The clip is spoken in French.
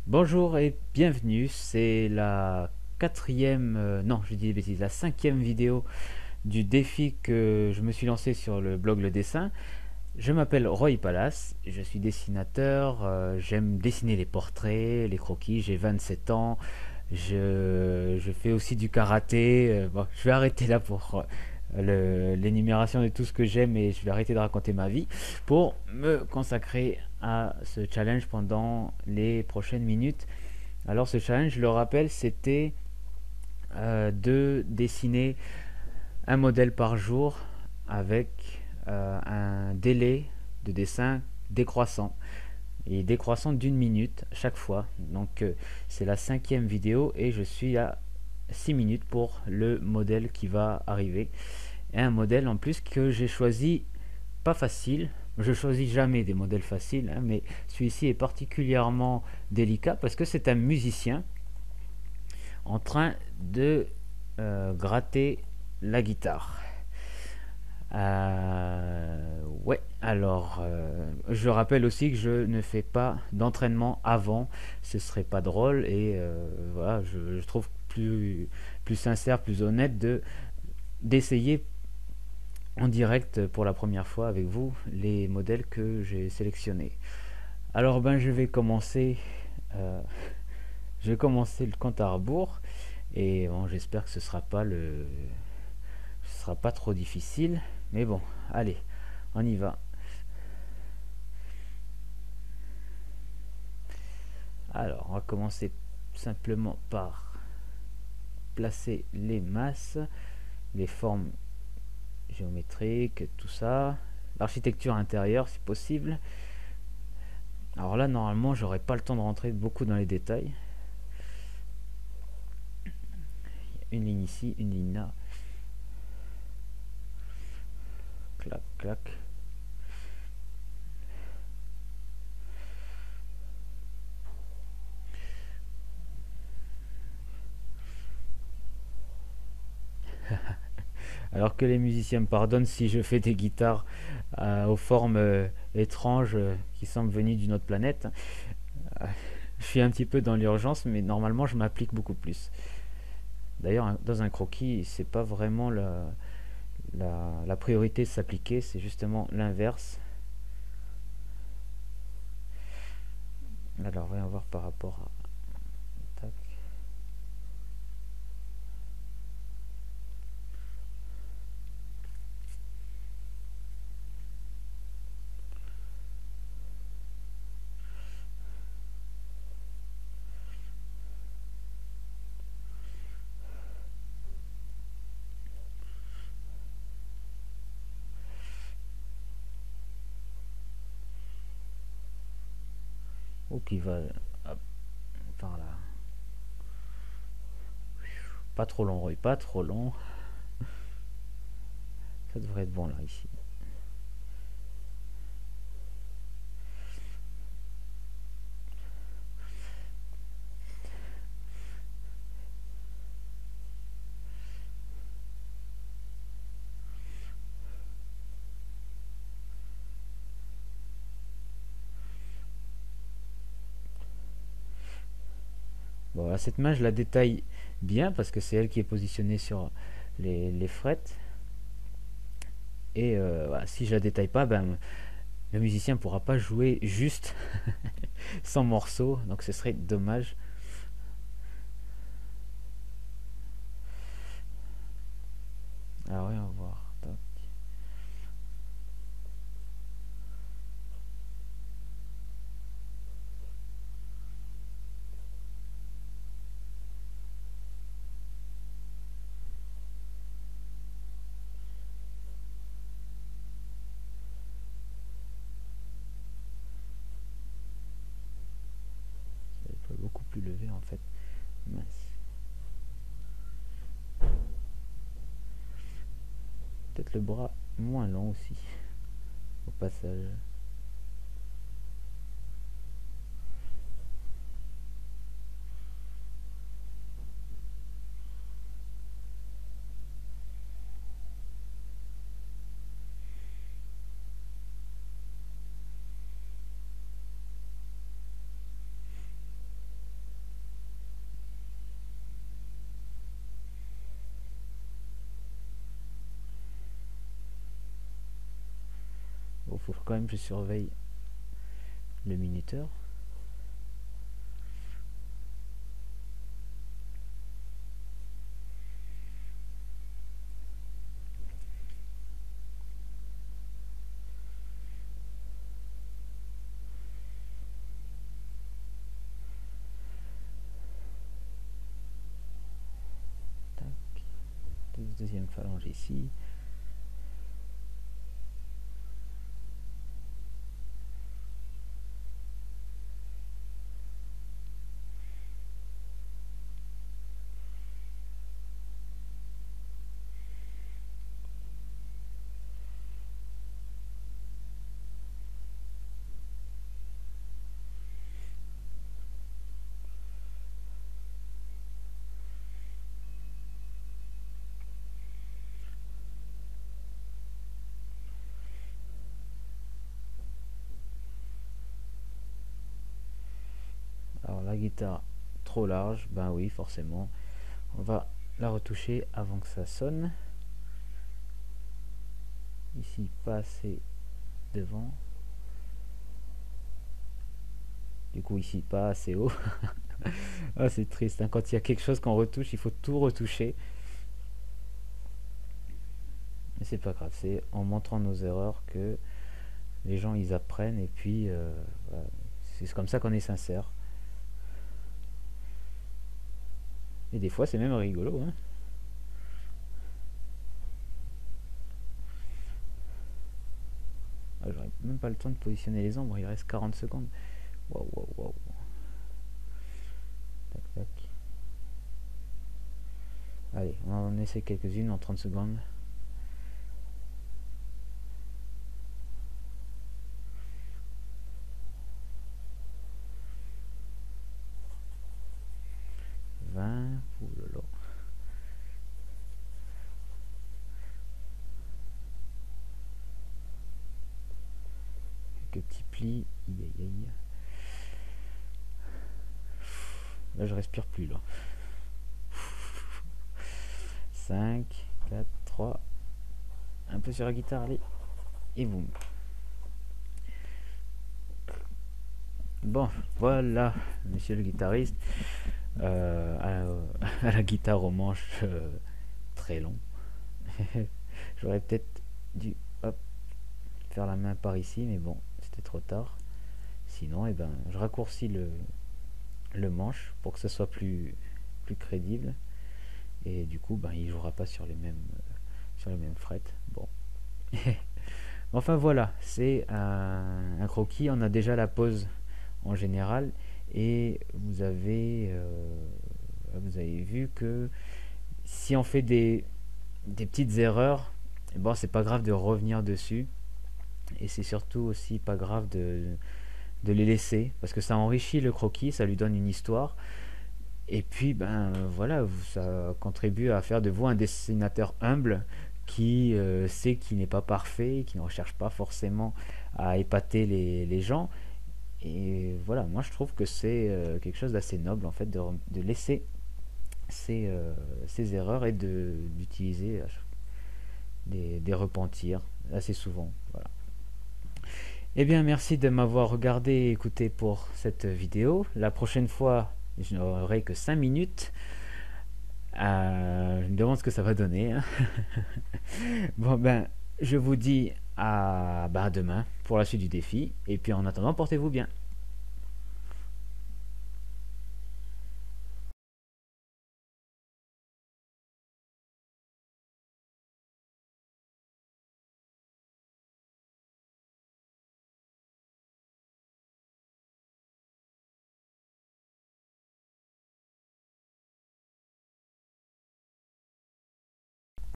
Bonjour et bienvenue, c'est la quatrième, non je dis des bêtises, la cinquième vidéo du défi que je me suis lancé sur le blog Le Dessin. Je m'appelle Roy Palace, je suis dessinateur, j'aime dessiner les portraits, les croquis, j'ai 27 ans, je fais aussi du karaté. Bon, je vais arrêter là pour l'énumération de tout ce que j'aime et je vais arrêter de raconter ma vie pour me consacrer à ce challenge pendant les prochaines minutes. Alors ce challenge, je le rappelle, c'était de dessiner un modèle par jour avec un délai de dessin décroissant et décroissant d'une minute chaque fois. Donc c'est la cinquième vidéo et je suis à 6 minutes pour le modèle qui va arriver. Et un modèle en plus que j'ai choisi pas facile. Je choisis jamais des modèles faciles, hein, mais celui-ci est particulièrement délicat parce que c'est un musicien en train de gratter la guitare. Ouais, alors je rappelle aussi que je ne fais pas d'entraînement avant, ce serait pas drôle et voilà, je trouve plus sincère, plus honnête d'essayer en direct pour la première fois avec vous les modèles que j'ai sélectionnés. Alors ben euh, je vais commencer le compte à rebours et bon, j'espère que ce sera pas trop difficile, mais bon, allez, on y va. Alors, on va commencer simplement par placer les masses, les formes géométriques, tout ça. L'architecture intérieure, si possible. Alors là, normalement, j'aurais pas le temps de rentrer beaucoup dans les détails. Une ligne ici, une ligne là. Clac, clac. Alors que les musiciens me pardonnent si je fais des guitares aux formes étranges qui semblent venues d'une autre planète. Euh, je suis un petit peu dans l'urgence, mais normalement, je m'applique beaucoup plus. D'ailleurs, dans un croquis, c'est pas vraiment la priorité de s'appliquer, c'est justement l'inverse. Alors, voyons voir par rapport à. Tac. Ou qui va hop, par là. Pas trop long, Roy, pas trop long. Ça devrait être bon là, ici. Bon, voilà, cette main, je la détaille bien parce que c'est elle qui est positionnée sur les frettes. Et voilà, si je la détaille pas, ben, le musicien ne pourra pas jouer juste son morceau, donc ce serait dommage. Alors, oui, on va voir. Tac. Il faut beaucoup plus levé en fait. Mince. Peut-être le bras moins long aussi, au passage. faut quand même que je surveille le minuteur. Tac. Deuxième phalange ici. Alors la guitare trop large, ben oui forcément, on va la retoucher avant que ça sonne. Ici pas assez devant, du coup ici pas assez haut. Ah, c'est triste, hein. Quand il y a quelque chose qu'on retouche, il faut tout retoucher. Mais c'est pas grave, c'est en montrant nos erreurs que les gens ils apprennent, et puis voilà. C'est comme ça qu'on est sincère. Et des fois c'est même rigolo, hein. Ah, j'aurais même pas le temps de positionner les ombres, il reste 40 secondes. Waouh, waouh, waouh. Tac, tac. Allez, on en essaie quelques-unes en 30 secondes. Oulala. Quelques petits plis. Aïe, aïe, aïe. Là, je respire plus, là. 5, 4, 3. Un peu sur la guitare, allez. Et boum. Bon, voilà, monsieur le guitariste. À la guitare au manche très long. J'aurais peut-être dû hop, faire la main par ici, mais bon, c'était trop tard. Sinon, eh ben, je raccourcis le manche pour que ce soit plus crédible. Et du coup, ben, il jouera pas sur les mêmes frettes. Bon. Enfin voilà, c'est un croquis. On a déjà la pose en général. Et vous avez vu que si on fait des petites erreurs, bon, c'est pas grave de revenir dessus. Et c'est surtout aussi pas grave de les laisser, parce que ça enrichit le croquis, ça lui donne une histoire. Et puis, ben voilà, ça contribue à faire de vous un dessinateur humble qui sait qu'il n'est pas parfait, qui ne recherche pas forcément à épater les gens. Et voilà, moi je trouve que c'est quelque chose d'assez noble en fait de laisser ces erreurs et d'utiliser des repentirs assez souvent. Voilà. Eh bien, merci de m'avoir regardé et écouté pour cette vidéo. La prochaine fois, je n'aurai que 5 minutes. Je me demande ce que ça va donner, hein. Bon, ben, je vous dis à demain pour la suite du défi. Et puis en attendant, portez-vous bien.